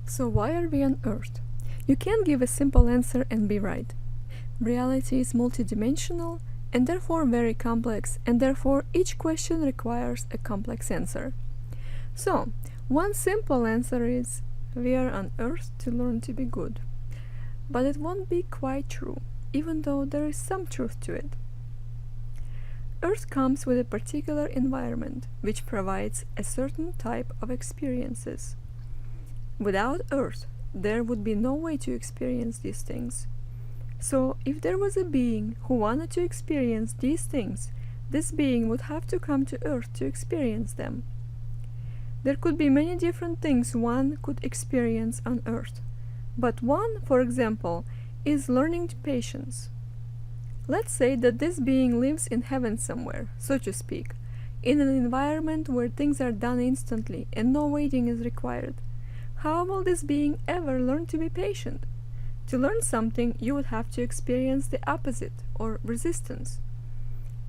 So why are we on Earth? You can't give a simple answer and be right. Reality is multidimensional and therefore very complex, and therefore each question requires a complex answer. So, one simple answer is we are on Earth to learn to be good. But it won't be quite true, even though there is some truth to it. Earth comes with a particular environment which provides a certain type of experiences. Without Earth, there would be no way to experience these things. So, if there was a being who wanted to experience these things, this being would have to come to Earth to experience them. There could be many different things one could experience on Earth, but one, for example, is learning patience. Let's say that this being lives in heaven somewhere, so to speak, in an environment where things are done instantly and no waiting is required. How will this being ever learn to be patient? To learn something, you would have to experience the opposite, or resistance.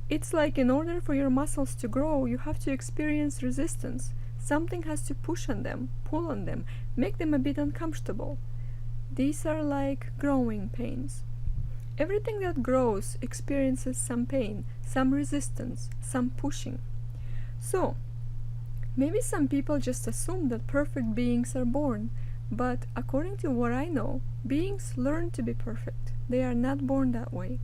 It's like in order for your muscles to grow, you have to experience resistance. Something has to push on them, pull on them, make them a bit uncomfortable. These are like growing pains. Everything that grows experiences some pain, some resistance, some pushing. So, maybe some people just assume that perfect beings are born, but according to what I know, beings learn to be perfect. They are not born that way.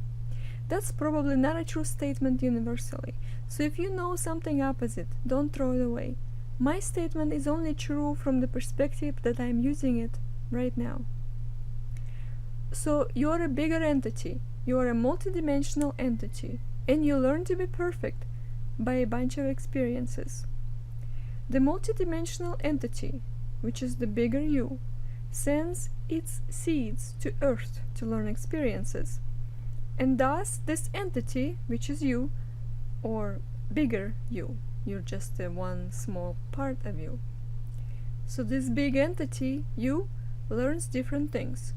That's probably not a true statement universally, so if you know something opposite, don't throw it away. My statement is only true from the perspective that I'm using it right now. So you're a bigger entity, you are a multidimensional entity, and you learn to be perfect by a bunch of experiences. The multidimensional entity, which is the bigger you, sends its seeds to Earth to learn experiences. And thus this entity, which is you, or bigger you, you're just one small part of you. So this big entity, you, learns different things.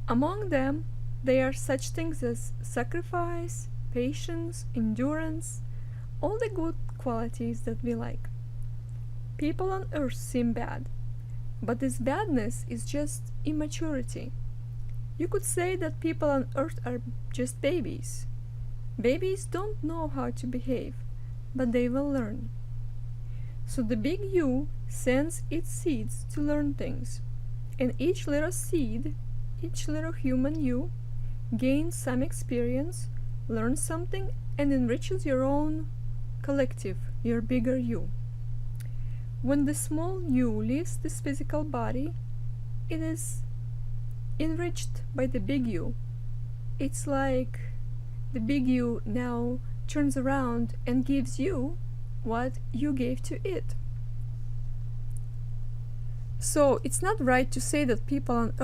Among them, there are such things as sacrifice, patience, endurance, all the good qualities that we like. People on Earth seem bad, but this badness is just immaturity. You could say that people on Earth are just babies. Babies don't know how to behave, but they will learn. So the big you sends its seeds to learn things, and each little seed, each little human you, gains some experience, learns something, and enriches your own collective, your bigger you. When the small you leaves this physical body, it is enriched by the big you. It's like the big you now turns around and gives you what you gave to it. So it's not right to say that people are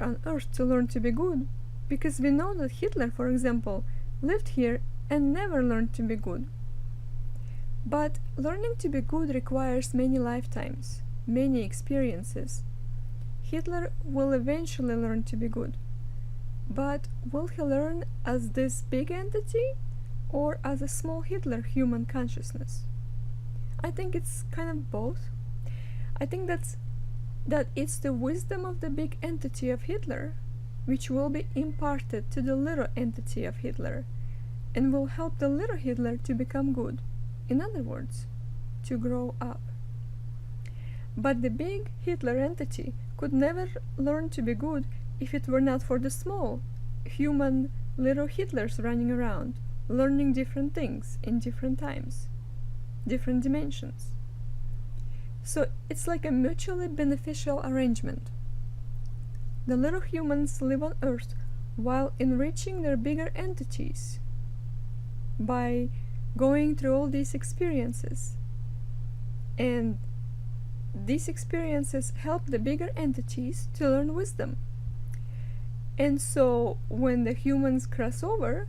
on Earth to learn to be good, because we know that Hitler, for example, lived here and never learned to be good. But learning to be good requires many lifetimes, many experiences. Hitler will eventually learn to be good. But will he learn as this big entity or as a small Hitler human consciousness? I think it's kind of both. I think that it's the wisdom of the big entity of Hitler which will be imparted to the little entity of Hitler and will help the little Hitler to become good. In other words, to grow up. But the big Hitler entity could never learn to be good if it were not for the small, human little Hitlers running around, learning different things in different times, different dimensions. So it's like a mutually beneficial arrangement. The little humans live on Earth while enriching their bigger entities by going through all these experiences. And these experiences help the bigger entities to learn wisdom. And so when the humans cross over,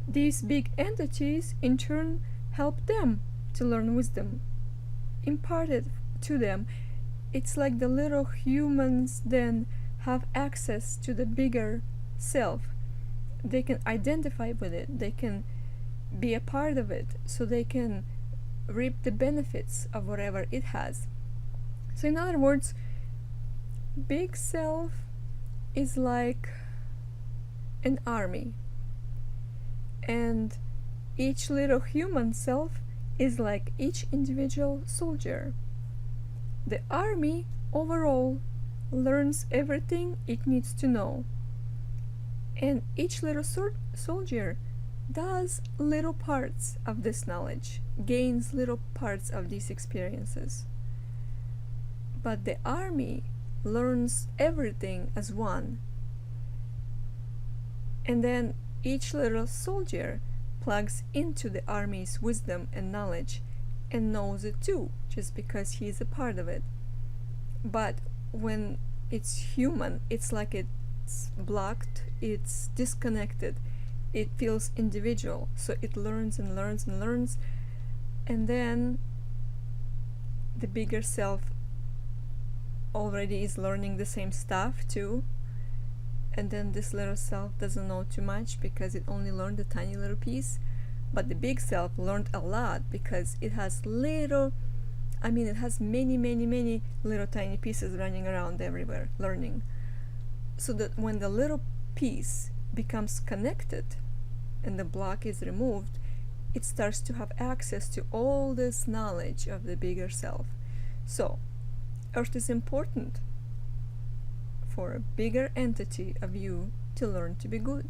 these big entities in turn help them to learn wisdom, imparted to them. It's like the little humans then have access to the bigger self. They can identify with it, they can be a part of it, so they can reap the benefits of whatever it has. So in other words, big self is like an army, and each little human self is like each individual soldier. The army overall learns everything it needs to know, and each little soldier does little parts of this knowledge, gains little parts of these experiences. But the army learns everything as one, and then each little soldier plugs into the army's wisdom and knowledge and knows it too, just because he's a part of it. But when it's human, it's like it's blocked, it's disconnected, it feels individual, so it learns and learns and learns, and then the bigger self already is learning the same stuff too, and then this little self doesn't know too much because it only learned a tiny little piece. But the big self learned a lot because it has it has many little tiny pieces running around everywhere learning. So that when the little piece becomes connected and the block is removed, it starts to have access to all this knowledge of the bigger self. So Earth is important for a bigger entity of you to learn to be good.